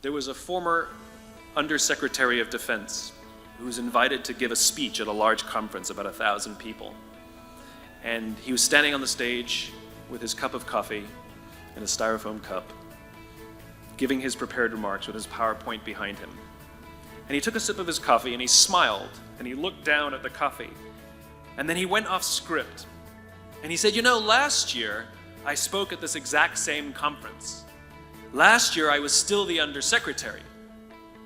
There was a former Undersecretary of Defense who was invited to give a speech at a large conference, about 1,000 people. And he was standing on the stage with his cup of coffee in a styrofoam cup, giving his prepared remarks with his PowerPoint behind him. And he took a sip of his coffee and he smiled and he looked down at the coffee. And then he went off script. And he said, "You know, last year I spoke at this exact same conference. Last year I was still the undersecretary.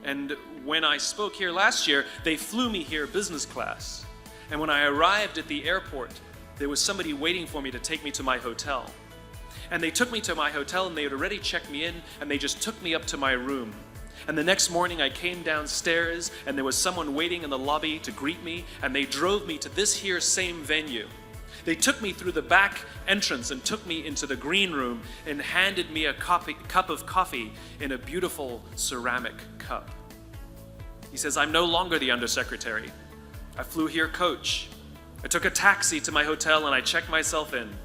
And when I spoke here last year, they flew me here business class. And when I arrived at the airport, there was somebody waiting for me to take me to my hotel. And they took me to my hotel and they had already checked me in and they just took me up to my room. And the next morning I came downstairs and there was someone waiting in the lobby to greet me and they drove me to this here same venue. They took me through the back entrance and took me into the green room and handed me a cup of coffee in a beautiful ceramic cup." He says, "I'm no longer the undersecretary. I flew here coach. I took a taxi to my hotel and I checked myself in.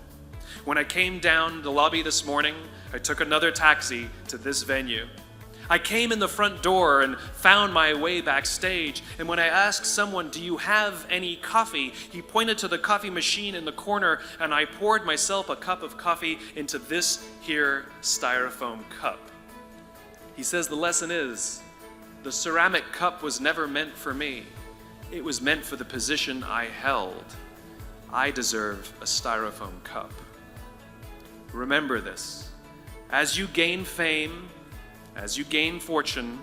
When I came down the lobby this morning, I took another taxi to this venue. I came in the front door and found my way backstage, and when I asked someone, 'Do you have any coffee?' he pointed to the coffee machine in the corner, and I poured myself a cup of coffee into this here styrofoam cup." He says the lesson is, the ceramic cup was never meant for me. It was meant for the position I held. I deserve a styrofoam cup. Remember this. As you gain fame, as you gain fortune,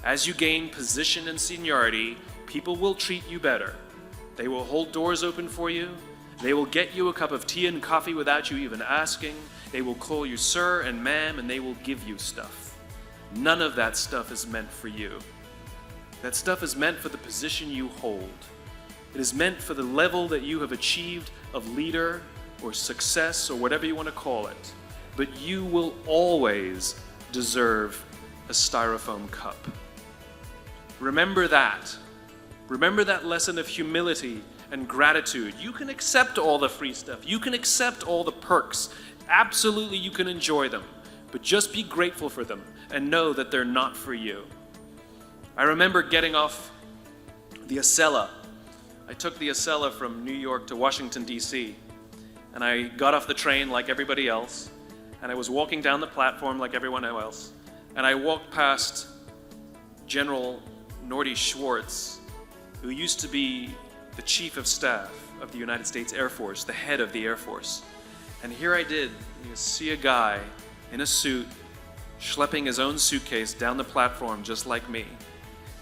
as you gain position and seniority, people will treat you better. They will hold doors open for you. They will get you a cup of tea and coffee without you even asking. They will call you sir and ma'am, and they will give you stuff. None of that stuff is meant for you. That stuff is meant for the position you hold. It is meant for the level that you have achieved of leader or success or whatever you want to call it. But you will always deserve a styrofoam cup. Remember that. Remember that lesson of humility and gratitude. You can accept all the free stuff. You can accept all the perks. Absolutely, you can enjoy them. But just be grateful for them and know that they're not for you. I remember getting off the Acela. I took the Acela from New York to Washington, D.C. And I got off the train like everybody else. And I was walking down the platform like everyone else. And I walked past General Nordy Schwartz, who used to be the Chief of Staff of the United States Air Force, the head of the Air Force. And here I did see a guy in a suit schlepping his own suitcase down the platform just like me.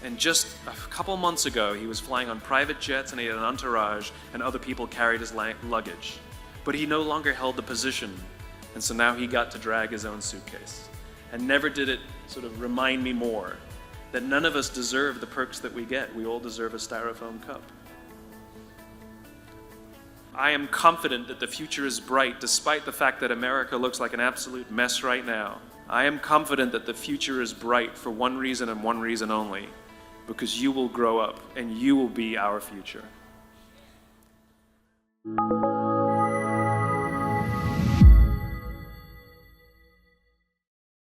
And just a couple months ago, he was flying on private jets and he had an entourage and other people carried his luggage. But he no longer held the position. And so now he got to drag his own suitcase. And never did it sort of remind me more that none of us deserve the perks that we get. We all deserve a styrofoam cup. I am confident that the future is bright, despite the fact that America looks like an absolute mess right now. I am confident that the future is bright for one reason and one reason only, because you will grow up and you will be our future.